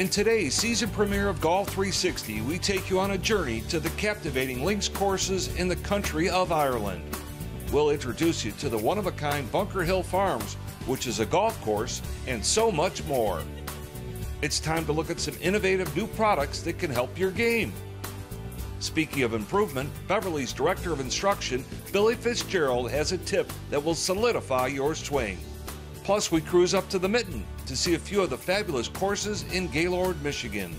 In today's season premiere of Golf360, we take you on a journey to the captivating links courses in the country of Ireland. We'll introduce you to the one-of-a-kind Bunker Hill Farms, which is a golf course, and so much more. It's time to look at some innovative new products that can help your game. Speaking of improvement, Beverly's Director of Instruction, Billy Fitzgerald, has a tip that will solidify your swing. Plus, we cruise up to the Mitten to see a few of the fabulous courses in Gaylord, Michigan.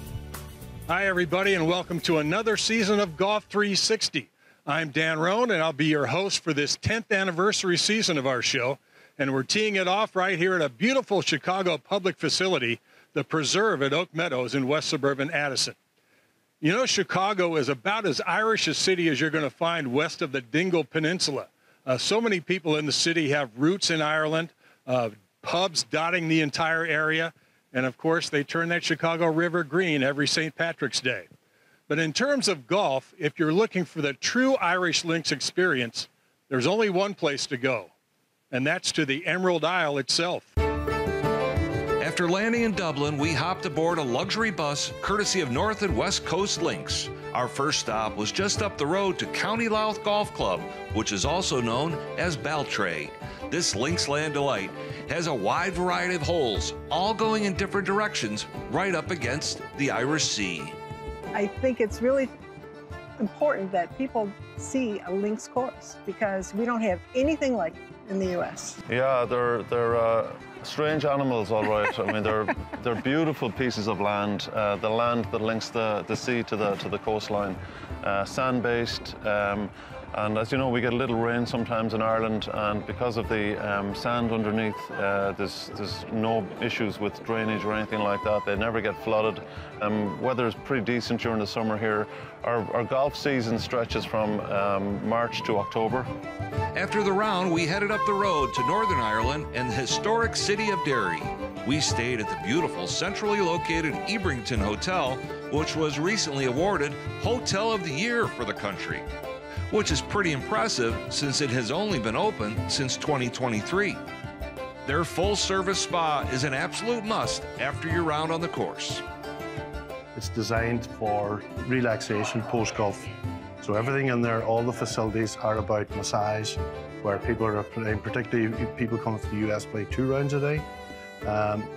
Hi, everybody, and welcome to another season of Golf360. I'm Dan Roan, and I'll be your host for this 10th anniversary season of our show. And we're teeing it off right here at a beautiful Chicago public facility, the Preserve at Oak Meadows in west suburban Addison. You know, Chicago is about as Irish a city as you're going to find west of the Dingle Peninsula. So many people in the city have roots in Ireland. Pubs dotting the entire area, and of course they turn that Chicago River green every St. Patrick's Day. But in terms of golf, if you're looking for the true Irish links experience, there's only one place to go, and that's to the Emerald Isle itself. After landing in Dublin, we hopped aboard a luxury bus courtesy of North and West Coast Links. Our first stop was just up the road to County Louth Golf Club, which is also known as Baltray. This Linksland delight has a wide variety of holes, all going in different directions, right up against the Irish Sea. I think it's really important that people see a links course because we don't have anything like it in the U.S. Yeah, they're strange animals, all right. I mean, they're beautiful pieces of land. The land that links the sea to the coastline, sand-based. And as you know, we get a little rain sometimes in Ireland, and because of the sand underneath, there's no issues with drainage or anything like that. They never get flooded. Weather is pretty decent during the summer here. Our golf season stretches from March to October. After the round, we headed up the road to Northern Ireland and the historic city of Derry. We stayed at the beautiful centrally located Ebrington Hotel, which was recently awarded Hotel of the Year for the country, which is pretty impressive since it has only been open since 2023. Their full-service spa is an absolute must after your round on the course. It's designed for relaxation post-golf. So everything in there, all the facilities are about massage, where people are playing, particularly people coming from the US, play 2 rounds a day,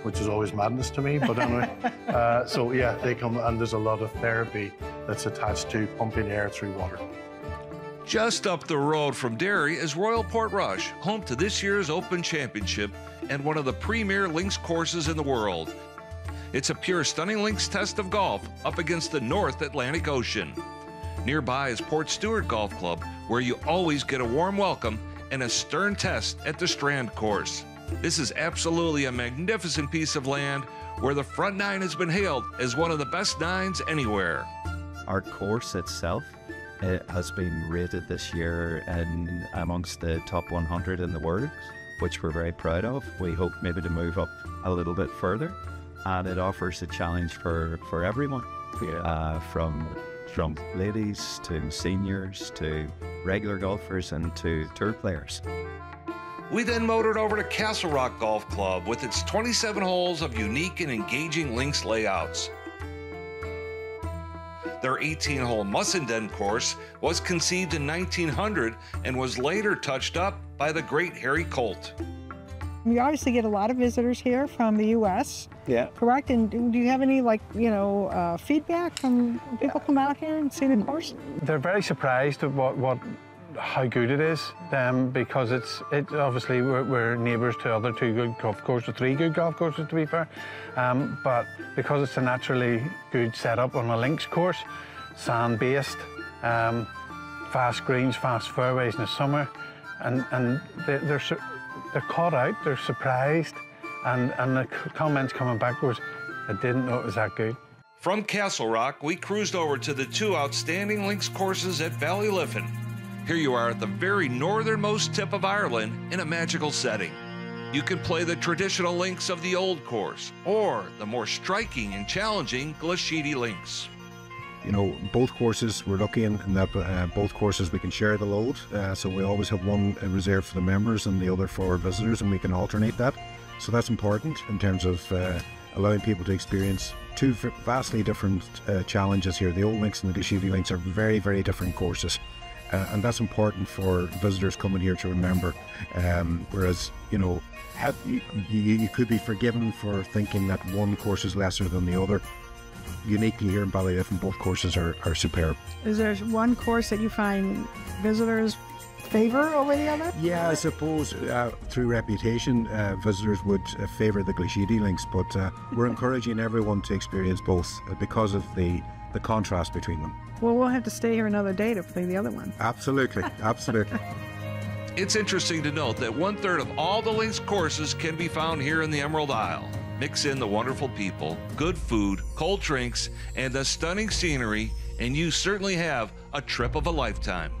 which is always madness to me, but anyway. So yeah, they come, and there's a lot of therapy that's attached to pumping air through water. Just up the road from Derry is Royal Portrush, home to this year's Open Championship and one of the premier links courses in the world. It's a pure stunning links test of golf up against the North Atlantic Ocean. Nearby is Port Stewart Golf Club, where you always get a warm welcome and a stern test at the Strand course. This is absolutely a magnificent piece of land where the front nine has been hailed as one of the best nines anywhere. Our course itself, it has been rated this year in amongst the top 100 in the world, which we're very proud of. We hope maybe to move up a little bit further, and it offers a challenge for everyone, from ladies to seniors to regular golfers and to tour players. We then motored over to Castle Rock Golf Club with its 27 holes of unique and engaging links layouts. Their 18-hole Mussenden course was conceived in 1900 and was later touched up by the great Harry Colt. We obviously get a lot of visitors here from the U.S. Yeah. Correct? And do you have any, feedback from people come out here and see the course? They're very surprised at how good it is, because it's obviously we're neighbours to other 2 good golf courses, 3 good golf courses to be fair, but because it's a naturally good setup on a links course, sand-based, fast greens, fast fairways in the summer, and they're caught out, they're surprised, and the comments coming back was, I didn't know it was that good. From Castle Rock, we cruised over to the 2 outstanding links courses at Ballyliffin. Here you are at the very northernmost tip of Ireland in a magical setting. You can play the traditional links of the old course or the more striking and challenging Glashedy links. You know, both courses, we're lucky in that both courses we can share the load. So we always have one reserved for the members and the other for visitors, and we can alternate that. So that's important in terms of allowing people to experience two vastly different challenges here. The Old Links and the Glashidi Links are very, very different courses. And that's important for visitors coming here to remember. Whereas, you know, you could be forgiven for thinking that one course is lesser than the other. Uniquely here in Ballyliffin, both courses are superb. Is there one course that you find visitors favor over the other? Yeah, I suppose through reputation, visitors would favour the Glashidi Links, but we're encouraging everyone to experience both because of the contrast between them. Well, we'll have to stay here another day to play the other one. Absolutely, absolutely. It's interesting to note that 1/3 of all the links courses can be found here in the Emerald Isle. Mix in the wonderful people, good food, cold drinks, and the stunning scenery, and you certainly have a trip of a lifetime.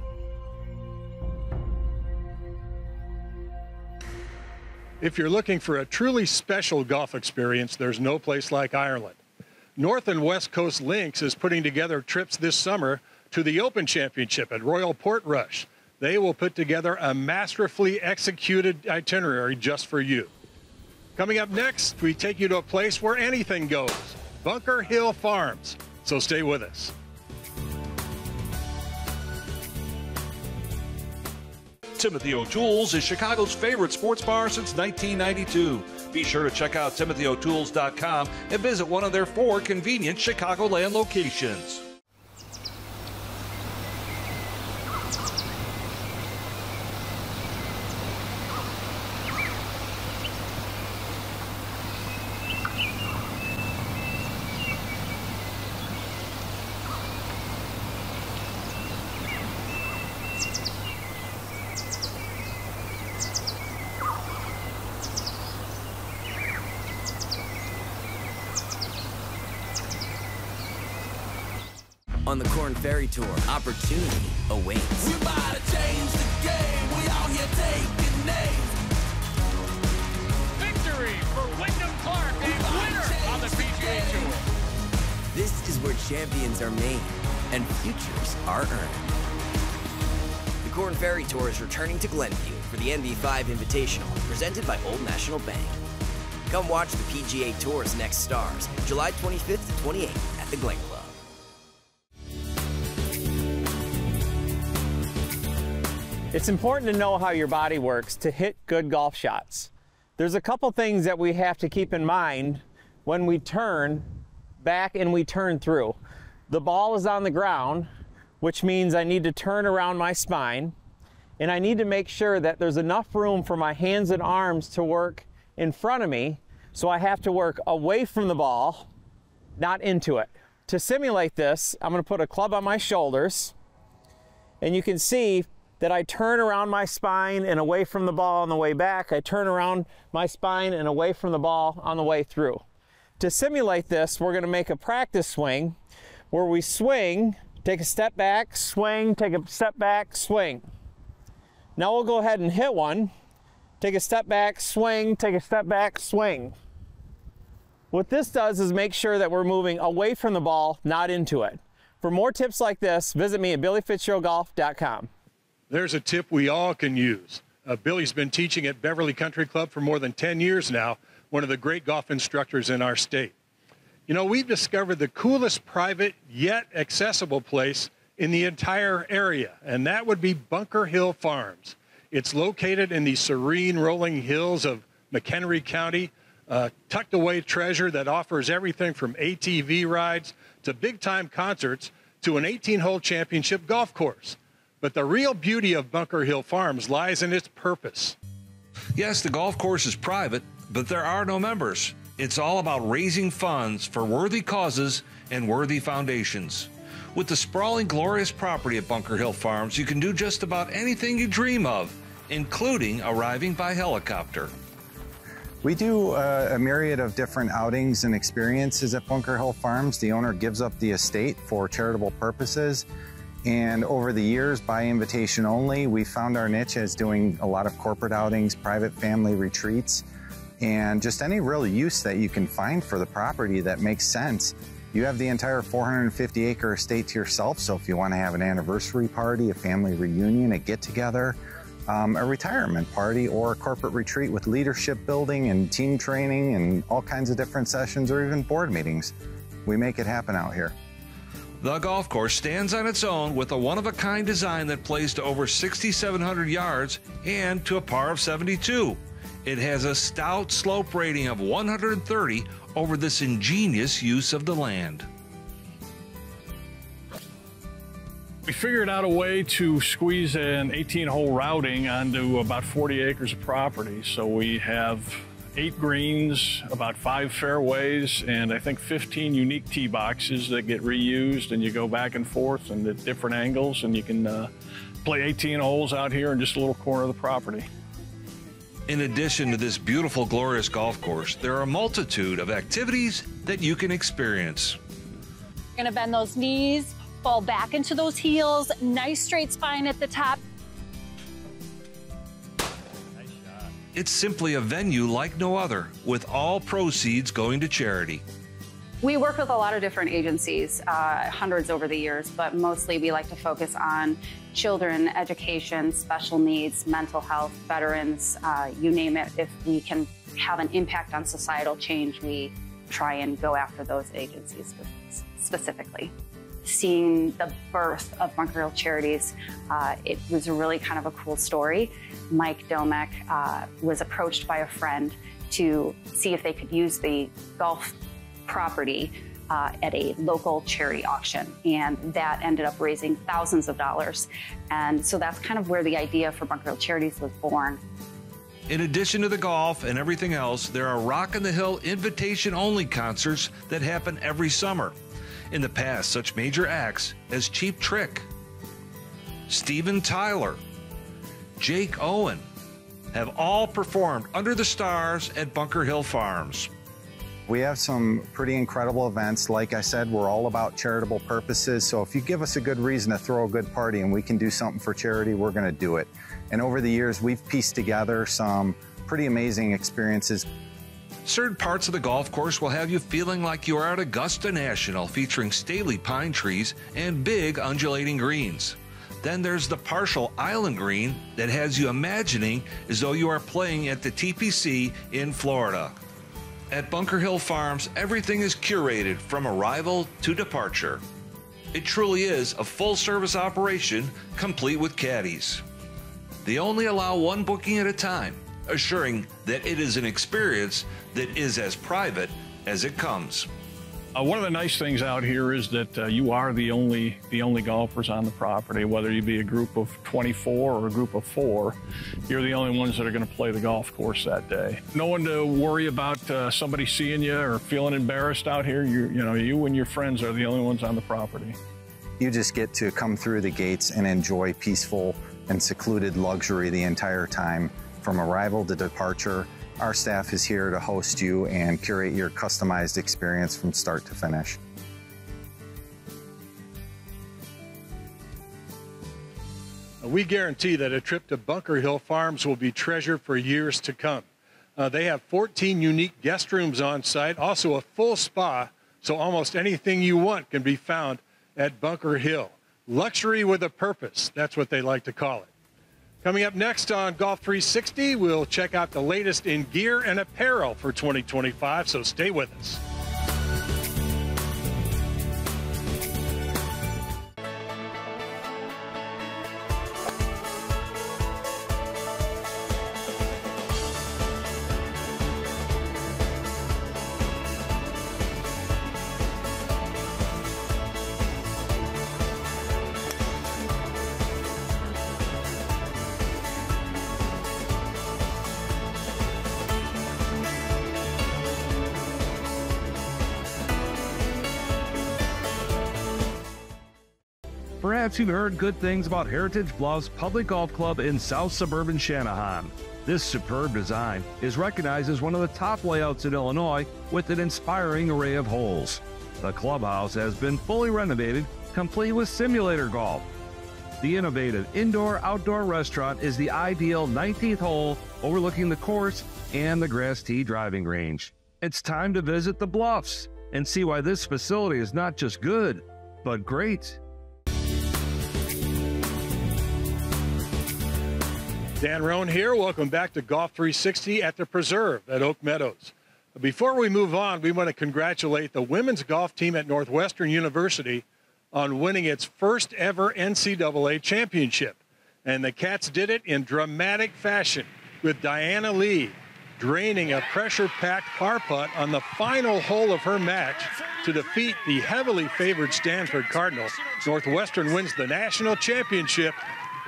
If you're looking for a truly special golf experience, there's no place like Ireland. North and West Coast Links is putting together trips this summer to the Open Championship at Royal Portrush. They will put together a masterfully executed itinerary just for you. Coming up next, we take you to a place where anything goes, Bunker Hill Farms. So stay with us. Timothy O'Toole's is Chicago's favorite sports bar since 1992. Be sure to check out timothyo'tooles.com and visit one of their 4 convenient Chicagoland locations. On the Corn Ferry Tour, opportunity awaits. We're about to change the game. We out here taking names. Victory for Wyndham Clark, a winner on the PGA Tour. This is where champions are made and futures are earned. The Corn Ferry Tour is returning to Glenview for the NV5 Invitational, presented by Old National Bank. Come watch the PGA Tour's next stars, July 25th to 28th at the Glen Club. It's important to know how your body works to hit good golf shots. There's a couple things that we have to keep in mind when we turn back and we turn through. The ball is on the ground, which means I need to turn around my spine, and I need to make sure that there's enough room for my hands and arms to work in front of me, so I have to work away from the ball, not into it. To simulate this, I'm going to put a club on my shoulders, and you can see that I turn around my spine and away from the ball on the way back. I turn around my spine and away from the ball on the way through. To simulate this, we're going to make a practice swing where we swing, take a step back, swing, take a step back, swing. Now we'll go ahead and hit one. Take a step back, swing, take a step back, swing. What this does is make sure that we're moving away from the ball, not into it. For more tips like this, visit me at billyfitzgeraldgolf.com. There's a tip we all can use. Billy's been teaching at Beverly Country Club for more than 10 years now, one of the great golf instructors in our state. You know, we've discovered the coolest private yet accessible place in the entire area, and that would be Bunker Hill Farms. It's located in the serene rolling hills of McHenry County, a tucked away treasure that offers everything from ATV rides to big-time concerts to an 18-hole championship golf course. But the real beauty of Bunker Hill Farms lies in its purpose. Yes, the golf course is private, but there are no members. It's all about raising funds for worthy causes and worthy foundations. With the sprawling, glorious property at Bunker Hill Farms, you can do just about anything you dream of, including arriving by helicopter. We do a myriad of different outings and experiences at Bunker Hill Farms. The owner gives up the estate for charitable purposes. And over the years, by invitation only, we found our niche as doing a lot of corporate outings, private family retreats, and just any real use that you can find for the property that makes sense. You have the entire 450-acre estate to yourself, so if you want to have an anniversary party, a family reunion, a get-together, a retirement party or a corporate retreat with leadership building and team training and all kinds of different sessions, or even board meetings. We make it happen out here. The golf course stands on its own with a one-of-a-kind design that plays to over 6,700 yards and to a par of 72. It has a stout slope rating of 130 over this ingenious use of the land. We figured out a way to squeeze an 18-hole routing onto about 40 acres of property. So we have 8 greens, about 5 fairways, and I think 15 unique tee boxes that get reused, and you go back and forth and at different angles, and you can play 18 holes out here in just a little corner of the property. In addition to this beautiful, glorious golf course, there are a multitude of activities that you can experience. You're gonna bend those knees, fall back into those heels, nice straight spine at the top. Nice shot. It's simply a venue like no other, with all proceeds going to charity. We work with a lot of different agencies, hundreds over the years, but mostly we like to focus on children, education, special needs, mental health, veterans, you name it. If we can have an impact on societal change, we try and go after those agencies specifically. Seeing the birth of Bunker Hill Charities, it was a really kind of a cool story. Mike Domek was approached by a friend to see if they could use the golf property at a local charity auction, and that ended up raising thousands of dollars. And so that's kind of where the idea for Bunker Hill Charities was born. In addition to the golf and everything else, there are Rock on the Hill invitation-only concerts that happen every summer. In the past, such major acts as Cheap Trick, Steven Tyler, Jake Owen have all performed under the stars at Bunker Hill Farms. We have some pretty incredible events. Like I said, we're all about charitable purposes. So if you give us a good reason to throw a good party and we can do something for charity, we're going to do it. And over the years, we've pieced together some pretty amazing experiences. Certain parts of the golf course will have you feeling like you are at Augusta National, featuring stately pine trees and big undulating greens. Then there's the partial island green that has you imagining as though you are playing at the TPC in Florida. At Bunker Hill Farms, everything is curated from arrival to departure. It truly is a full-service operation, complete with caddies. They only allow one booking at a time, assuring that it is an experience that is as private as it comes. One of the nice things out here is that you are the only golfers on the property. Whether you be a group of 24 or a group of 4, you're the only ones that are going to play the golf course that day. No one to worry about somebody seeing you or feeling embarrassed out here. You and your friends are the only ones on the property. You just get to come through the gates and enjoy peaceful and secluded luxury the entire time. From arrival to departure, our staff is here to host you and curate your customized experience from start to finish. We guarantee that a trip to Bunker Hill Farms will be treasured for years to come. They have 14 unique guest rooms on site, also a full spa, so almost anything you want can be found at Bunker Hill. Luxury with a purpose, that's what they like to call it. Coming up next on Golf 360, we'll check out the latest in gear and apparel for 2025, so stay with us. Perhaps you've heard good things about Heritage Bluffs Public Golf Club in South Suburban Channahon. This superb design is recognized as one of the top layouts in Illinois with an inspiring array of holes. The clubhouse has been fully renovated, complete with simulator golf. The innovative indoor-outdoor restaurant is the ideal 19th hole overlooking the course and the grass tee driving range. It's time to visit the Bluffs and see why this facility is not just good, but great. Dan Roan here. Welcome back to Golf 360 at the Preserve at Oak Meadows. Before we move on, we want to congratulate the women's golf team at Northwestern University on winning its first ever NCAA championship. And the Cats did it in dramatic fashion, with Diana Lee draining a pressure-packed par putt on the final hole of her match to defeat the heavily favored Stanford Cardinal. Northwestern wins the national championship.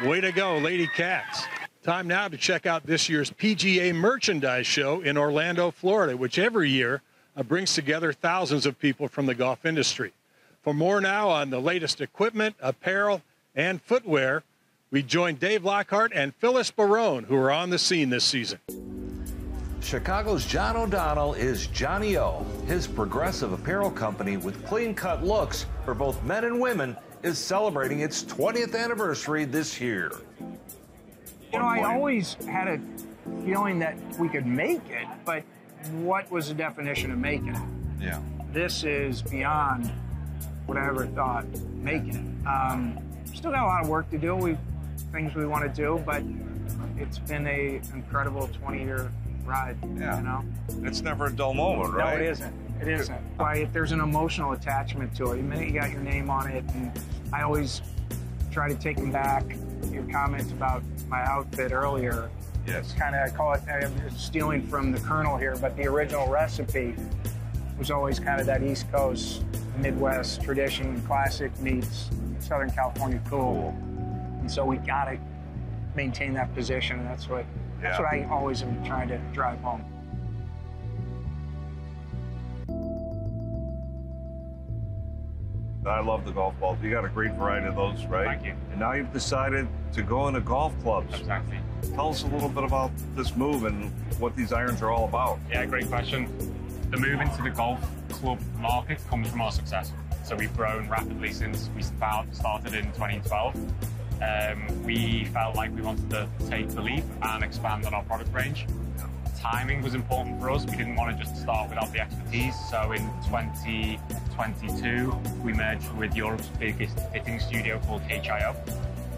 Way to go, Lady Cats. Time now to check out this year's PGA Merchandise Show in Orlando, Florida, which every year brings together thousands of people from the golf industry. For more now on the latest equipment, apparel, and footwear, we join Dave Lockhart and Phyllis Barone, who are on the scene this season. Chicago's John O'Donnell is Johnny O. His progressive apparel company with clean-cut looks for both men and women is celebrating its 20th anniversary this year. You know, I always had a feeling that we could make it, but what was the definition of making it? Yeah. This is beyond what I ever thought making it. Still got a lot of work to do, things we want to do, but it's been an incredible 20-year ride, yeah. You know? It's never a dull moment, right? No, it isn't. It isn't. Why, there's an emotional attachment to it. The minute you got your name on it, and I always try to take them back. Your comment about my outfit earlier. Yes. Kind of, I call it, I'm stealing from the Colonel here, but the original recipe was always kind of that East Coast, Midwest tradition, classic meets Southern California cool. And so we got to maintain that position, and that's what I always am trying to drive home. I love the golf balls. You got a great variety of those, right? Thank you. And now you've decided to go into golf clubs. Exactly. Tell us a little bit about this move and what these irons are all about. Yeah, great question. The move into the golf club market comes from our success. So we've grown rapidly since we started in 2012. We felt like we wanted to take the leap and expand on our product range. Timing was important for us. We didn't want to just start without the expertise. So in 2022, we merged with Europe's biggest fitting studio called HIO.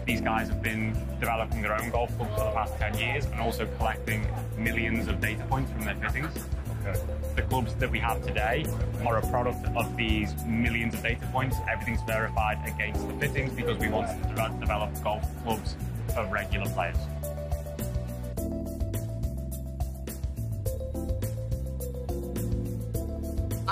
These guys have been developing their own golf clubs for the past 10 years and also collecting millions of data points from their fittings. Okay. The clubs that we have today are a product of these millions of data points. Everything's verified against the fittings because we wanted to develop golf clubs for regular players.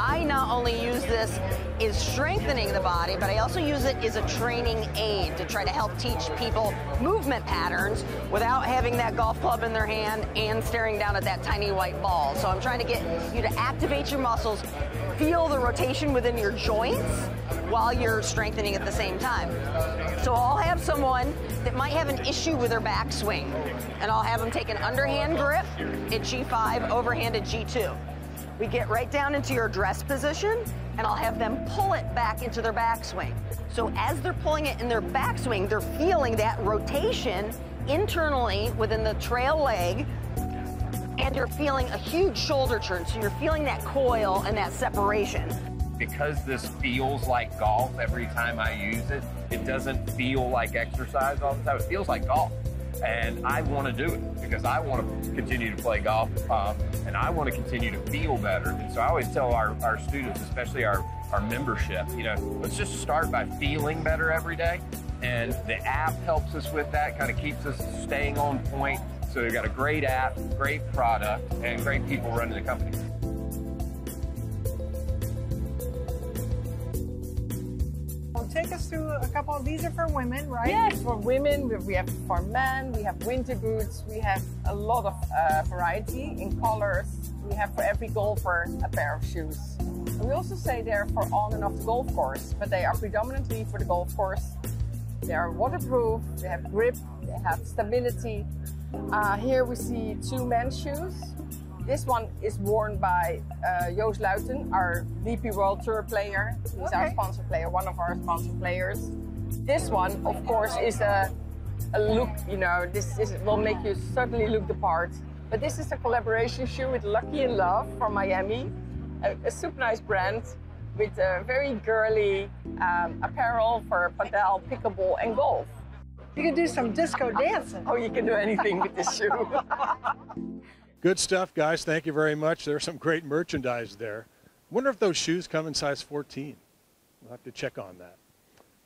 I not only use this as strengthening the body, but I also use it as a training aid to try to help teach people movement patterns without having that golf club in their hand and staring down at that tiny white ball. So I'm trying to get you to activate your muscles, feel the rotation within your joints while you're strengthening at the same time. So I'll have someone that might have an issue with their backswing, and I'll have them take an underhand grip at G5, overhand at G2. We get right down into your address position, and I'll have them pull it back into their backswing. So as they're pulling it in their backswing, they're feeling that rotation internally within the trail leg, and you're feeling a huge shoulder turn. So you're feeling that coil and that separation. Because this feels like golf every time I use it, it doesn't feel like exercise all the time. It feels like golf. And I want to do it because I want to continue to play golf and I want to continue to feel better. And so I always tell our students, especially our membership, you know, let's just start by feeling better every day. And the app helps us with that, kind of keeps us staying on point. So we've got a great app, great product, and great people running the company. Take us through a couple of these are for women, right? Yes, for women. We have for men. We have winter boots. We have a lot of variety in colors. We have for every golfer a pair of shoes. And we also say they're for on and off the golf course, but they are predominantly for the golf course. They are waterproof. They have grip. They have stability. Here we see two men's shoes. This one is worn by Joost Luiten, our DP World Tour player. He's our sponsor player, one of our sponsor players. This one, of course, is a look, you know, will make you certainly look the part. But this is a collaboration shoe with Lucky in Love from Miami, a super nice brand with a very girly apparel for padel, pickleball, and golf. You can do some disco dancing. Oh, you can do anything with this shoe. Good stuff, guys. Thank you very much. There's some great merchandise there. Wonder if those shoes come in size 14. We'll have to check on that.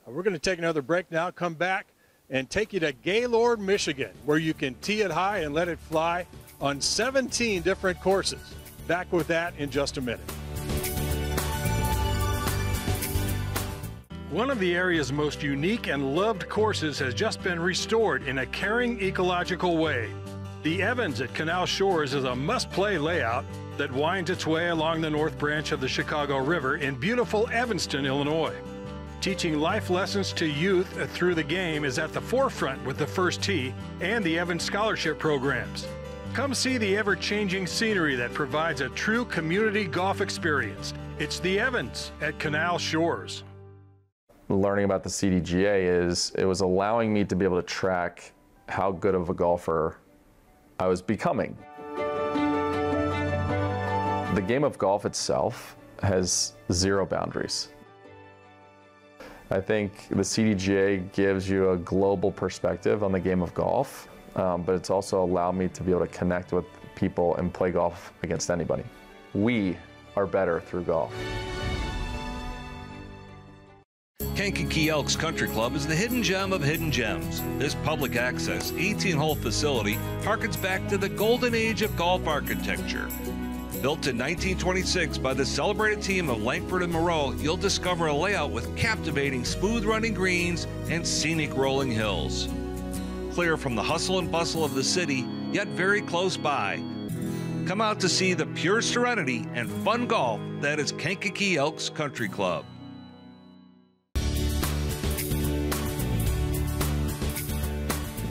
We're going to take another break now, come back, and take you to Gaylord, Michigan, where you can tee it high and let it fly on 17 different courses. Back with that in just a minute. One of the area's most unique and loved courses has just been restored in a caring, ecological way. The Evans at Canal Shores is a must-play layout that winds its way along the north branch of the Chicago River in beautiful Evanston, Illinois. Teaching life lessons to youth through the game is at the forefront with the First Tee and the Evans Scholarship programs. Come see the ever-changing scenery that provides a true community golf experience. It's the Evans at Canal Shores. Learning about the CDGA it was allowing me to be able to track how good of a golfer I was becoming. The game of golf itself has zero boundaries. I think the CDGA gives you a global perspective on the game of golf, but it's also allowed me to be able to connect with people and play golf against anybody. We are better through golf. Kankakee Elks Country Club is the hidden gem of hidden gems. This public access 18-hole facility harkens back to the golden age of golf architecture. Built in 1926 by the celebrated team of Langford and Moreau, you'll discover a layout with captivating smooth-running greens and scenic rolling hills. Clear from the hustle and bustle of the city, yet very close by. Come out to see the pure serenity and fun golf that is Kankakee Elks Country Club.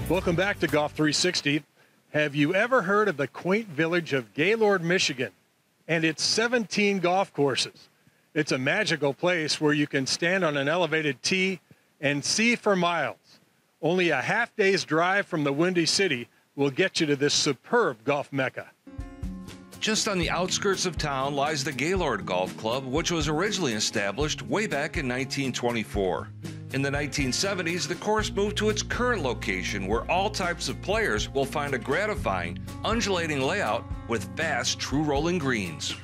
Welcome back to Golf 360. Have you ever heard of the quaint village of Gaylord, Michigan, and its 17 golf courses? It's a magical place where you can stand on an elevated tee and see for miles. Only a half-day's drive from the Windy City will get you to this superb golf mecca. Just on the outskirts of town lies the Gaylord Golf Club, which was originally established way back in 1924. In the 1970s, the course moved to its current location, where all types of players will find a gratifying, undulating layout with vast, true rolling greens.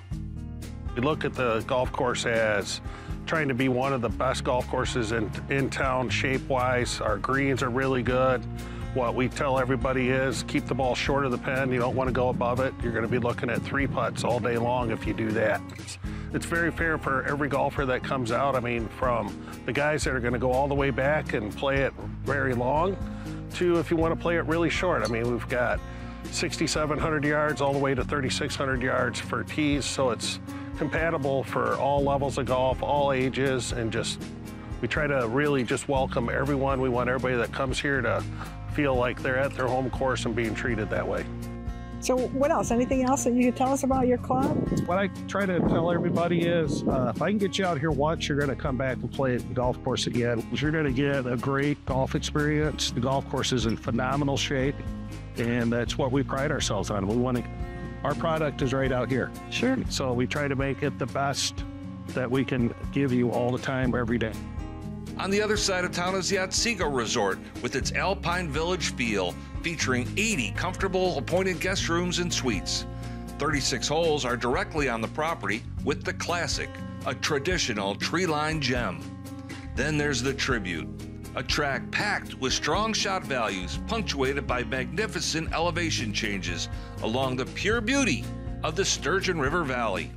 We look at the golf course as trying to be one of the best golf courses in town shape-wise. Our greens are really good. What we tell everybody is keep the ball short of the pin. You don't want to go above it. You're going to be looking at 3 putts all day long if you do that. It's very fair for every golfer that comes out. I mean, from the guys that are going to go all the way back and play it very long to if you want to play it really short. I mean, we've got 6,700 yards all the way to 3,600 yards for tees, so it's compatible for all levels of golf, all ages, and just we try to really just welcome everyone. We want everybody that comes here to feel like they're at their home course and being treated that way. So what else? Anything else that you can tell us about your club? What I try to tell everybody is if I can get you out here once, you're going to come back and play at the golf course again. You're going to get a great golf experience. The golf course is in phenomenal shape, and that's what we pride ourselves on. We want to, our product is right out here. Sure. So we try to make it the best that we can give you all the time, every day. On the other side of town is the Otsego Resort with its Alpine Village feel, featuring 80 comfortable appointed guest rooms and suites. 36 holes are directly on the property with the Classic, a traditional tree-lined gem. Then there's the Tribute, a track packed with strong shot values punctuated by magnificent elevation changes along the pure beauty of the Sturgeon River Valley.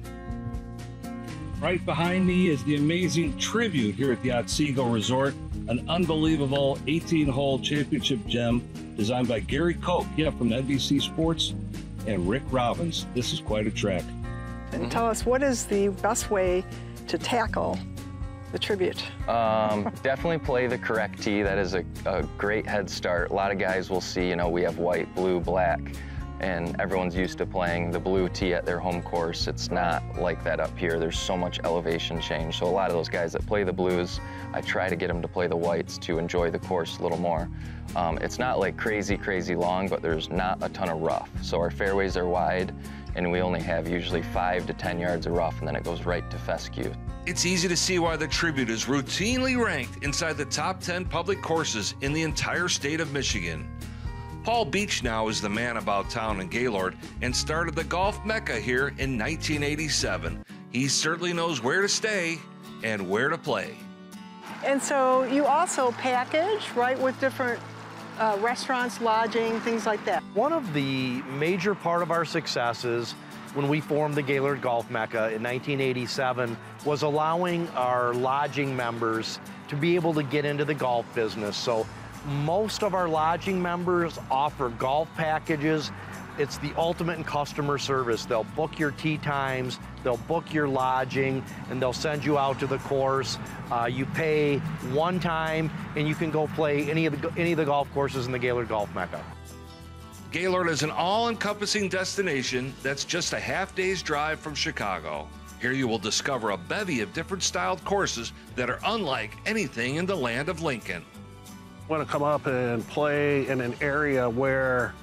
Right behind me is the amazing Tribute here at the Otsego Resort, an unbelievable 18-hole championship gem designed by Gary Koch, from NBC Sports, and Rick Robbins. This is quite a track. And tell us, what is the best way to tackle the Tribute? Definitely play the correct tee. That is a great head start. A lot of guys will see, we have white, blue, black, and everyone's used to playing the blue tee at their home course. It's not like that up here. There's so much elevation change. So a lot of those guys that play the blues, I try to get them to play the whites to enjoy the course a little more. It's not like crazy, crazy long, but there's not a ton of rough. So our fairways are wide, and we only have usually 5 to 10 yards of rough, and then it goes right to fescue. It's easy to see why the Tribute is routinely ranked inside the top 10 public courses in the entire state of Michigan. Paul Beach now is the man about town in Gaylord and started the golf mecca here in 1987. He certainly knows where to stay and where to play. And so you also package, right, with different restaurants, lodging, things like that. One of the major part of our successes when we formed the Gaylord Golf Mecca in 1987 was allowing our lodging members to be able to get into the golf business. So most of our lodging members offer golf packages. It's the ultimate in customer service. They'll book your tee times, they'll book your lodging, and they'll send you out to the course. You pay one time, and you can go play any of the golf courses in the Gaylord Golf Mecca. Gaylord is an all-encompassing destination that's just a half-day's drive from Chicago. Here you will discover a bevy of different styled courses that are unlike anything in the land of Lincoln. Want to come up and play in an area where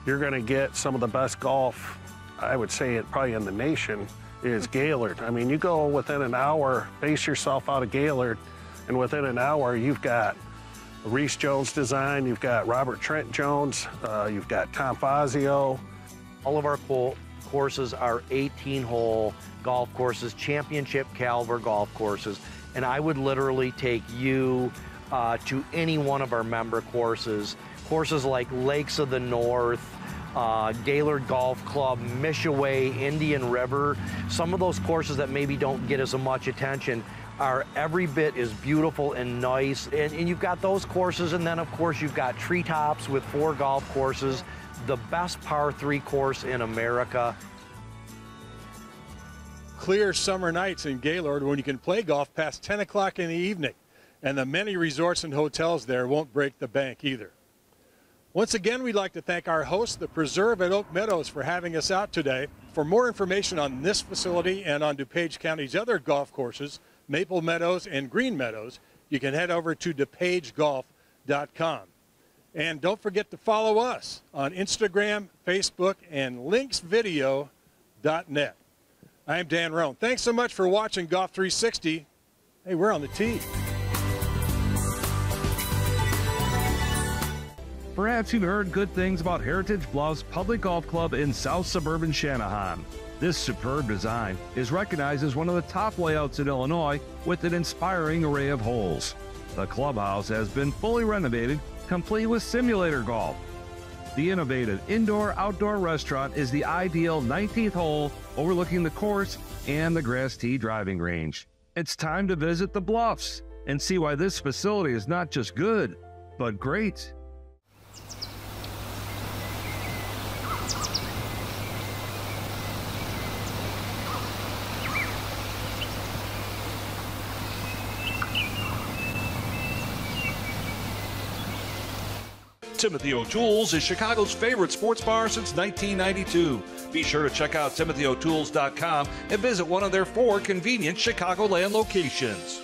you're going to get some of the best golf, I would say it probably in the nation, is Gaylord. I mean, you go within an hour, base yourself out of Gaylord, and within an hour you've got Reese Jones design, you've got Robert Trent Jones, you've got Tom Fazio. All of our courses are 18-hole golf courses, championship caliber golf courses, and I would literally take you to any one of our member courses. Courses like Lakes of the North, Gaylord Golf Club, Mishaway, Indian River. Some of those courses that maybe don't get as much attention are every bit as beautiful and nice. And you've got those courses, and then of course you've got Treetops with 4 golf courses, the best par 3 course in America. Clear summer nights in Gaylord when you can play golf past 10 o'clock in the evening. And the many resorts and hotels there won't break the bank either. Once again, we'd like to thank our host, the Preserve at Oak Meadows, for having us out today. For more information on this facility and on DuPage County's other golf courses, Maple Meadows and Green Meadows, you can head over to DuPageGolf.com. And don't forget to follow us on Instagram, Facebook, and linksvideo.net. I'm Dan Roan. Thanks so much for watching Golf 360. Hey, we're on the tee. Perhaps you've heard good things about Heritage Bluffs Public Golf Club in South Suburban Channahon. This superb design is recognized as one of the top layouts in Illinois with an inspiring array of holes. The clubhouse has been fully renovated, complete with simulator golf. The innovative indoor-outdoor restaurant is the ideal 19th hole overlooking the course and the grass tee driving range. It's time to visit the Bluffs and see why this facility is not just good, but great. Timothy O'Toole's is Chicago's favorite sports bar since 1992. Be sure to check out TimothyO'Toole's.com and visit one of their 4 convenient Chicagoland locations.